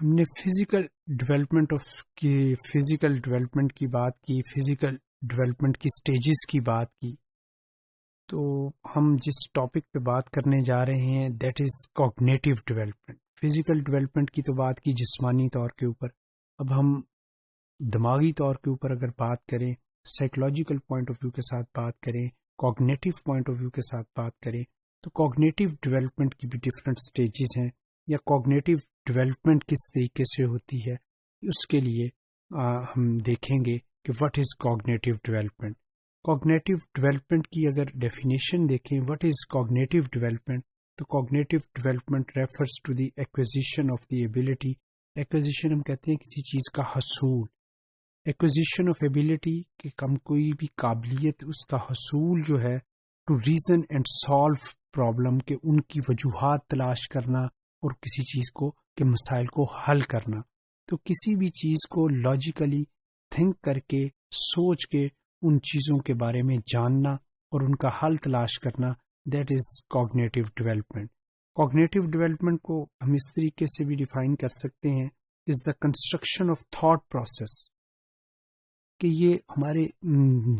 ہم نے physical development کی بات کی، فزیکل ڈیولپمنٹ کی سٹیجز کی بات کی. تو ہم جس ٹاپک پہ بات کرنے جا رہے ہیں that is cognitive development. Physical development کی تو بات کی جسمانی طور کے اوپر، اب ہم دماغی طور کے اوپر اگر بات کریں، سائیکولوجیکل پوائنٹ آف ویو کے ساتھ بات کریں، کوگنیٹیو پوائنٹ آف ویو کے ساتھ بات کریں، تو کوگنیٹیو ڈیولپمنٹ کی بھی ڈفرینٹ سٹیجز ہیں، یا کوگنیٹیو ڈیولپمنٹ کس طریقے سے ہوتی ہے. اس کے لیے ہم دیکھیں گے کہ what is cognitive development. Cognitive development کی اگر ڈیفینیشن دیکھیں، واٹ از کوگنیٹیو ڈیولپمنٹ، تو cognitive development refers to the acquisition of the ability. Acquisition ہم کہتے ہیں کسی چیز کا حصول، ایکوزیشن آف ایبلٹی کہ ہم کوئی بھی قابلیت، اس کا حصول جو ہے to reason and solve problem, کہ ان کی وجوہات تلاش کرنا اور کسی چیز کو کے مسائل کو حل کرنا. تو کسی بھی چیز کو لاجیکلی تھنک کر کے، سوچ کے ان چیزوں کے بارے میں جاننا اور ان کا حل تلاش کرنا، that is cognitive development. Cognitive development کو ہم اس طریقے سے بھی ڈیفائن کر سکتے ہیں، is the construction of thought process, کہ یہ ہمارے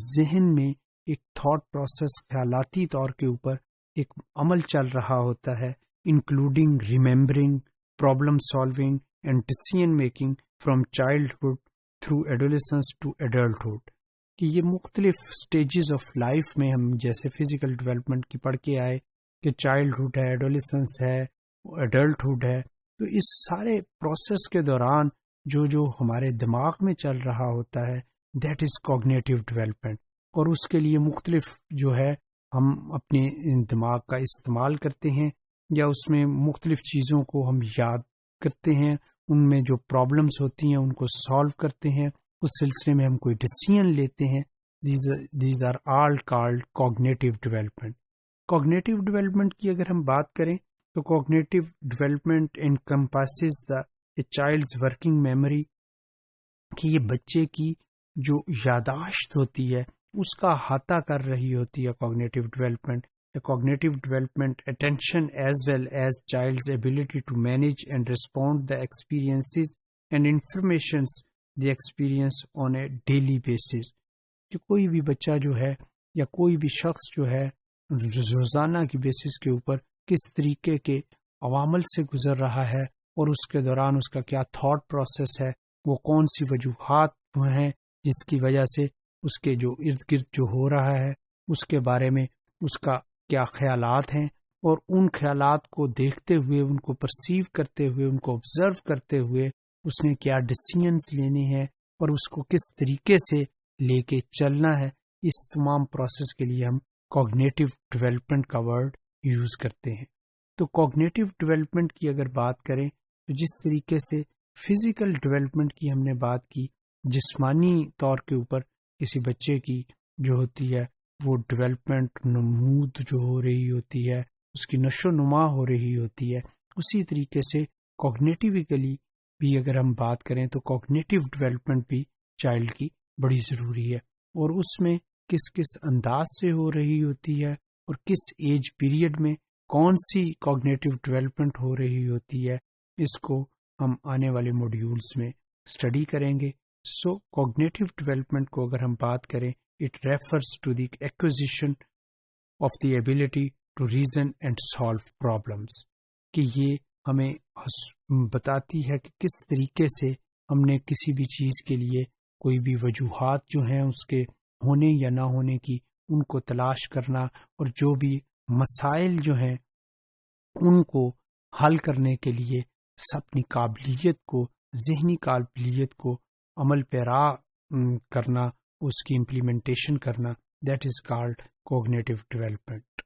ذہن میں ایک تھاٹ پروسیس، خیالاتی طور کے اوپر ایک عمل چل رہا ہوتا ہے، including remembering, problem solving and decision making from childhood through adolescence to adulthood. کہ یہ مختلف سٹیجز آف لائف میں ہم جیسے فزیکل ڈیولپمنٹ کی پڑھ کے آئے کہ چائلڈہڈ ہے، ایڈولیسنس ہے، ایڈلٹہڈ ہے، تو اس سارے پروسیس کے دوران جو ہمارے دماغ میں چل رہا ہوتا ہے دیٹ از کوگنیٹیو ڈیولپمنٹ. اور اس کے لیے مختلف جو ہے ہم اپنے دماغ کا استعمال کرتے ہیں، یا اس میں مختلف چیزوں کو ہم یاد کرتے ہیں، ان میں جو پرابلمس ہوتی ہیں ان کو سالو کرتے ہیں، اس سلسلے میں ہم کوئی ڈیسیژن لیتے ہیں. These are all called cognitive development. Cognitive development کی اگر ہم بات کریں تو cognitive development encompasses the child's working memory, کہ یہ بچے کی جو یاداشت ہوتی ہے اس کا احاطہ کر رہی ہوتی ہے cognitive development. Cognitive development attention as well as child's ability to manage and respond the experiences and informations they experience on a daily basis. کہ کوئی بھی بچہ جو ہے یا کوئی بھی شخص جو ہے روزانہ کی بیسس کے اوپر کس طریقے کے عوامل سے گزر رہا ہے، اور اس کے دوران اس کا کیا تھاٹ پروسیس ہے، وہ کون سی وجوہات ہیں جس کی وجہ سے اس کے جو ارد گرد جو ہو رہا ہے اس کے بارے میں اس کا کیا خیالات ہیں، اور ان خیالات کو دیکھتے ہوئے، ان کو پرسیو کرتے ہوئے، ان کو آبزرو کرتے ہوئے اس نے کیا ڈیسیژنز لینے ہیں اور اس کو کس طریقے سے لے کے چلنا ہے. اس تمام پروسیس کے لیے ہم کوگنیٹیو ڈیولپمنٹ کا ورڈ یوز کرتے ہیں. تو کوگنیٹیو ڈیولپمنٹ کی اگر بات کریں تو جس طریقے سے فزیکل ڈیولپمنٹ کی ہم نے بات کی، جسمانی طور کے اوپر کسی بچے کی جو ہوتی ہے وہ ڈیولپمنٹ نمود جو ہو رہی ہوتی ہے، اس کی نشو و نما ہو رہی ہوتی ہے، اسی طریقے سے کوگنیٹیوکلی بھی اگر ہم بات کریں تو کوگنیٹیو ڈیولپمنٹ بھی چائلڈ کی بڑی ضروری ہے. اور اس میں کس کس انداز سے ہو رہی ہوتی ہے اور کس ایج پیریڈ میں کون سی کوگنیٹیو ڈیولپمنٹ ہو رہی ہوتی ہے، اس کو ہم آنے والے موڈیولز میں اسٹڈی کریں گے. سو کوگنیٹیو ڈیولپمنٹ کو اگر ہم بات کریں، it refers to the acquisition of the ability to reason and solve problems. کہ یہ ہمیں بتاتی ہے کہ کس طریقے سے ہم نے کسی بھی چیز کے لیے کوئی بھی وجوہات جو ہیں اس کے ہونے یا نہ ہونے کی، ان کو تلاش کرنا، اور جو بھی مسائل جو ہیں ان کو حل کرنے کے لیے اپنی قابلیت کو، ذہنی قابلیت کو عمل پیرا کرنا، اس کی امپلیمنٹیشن کرنا، that is called cognitive development.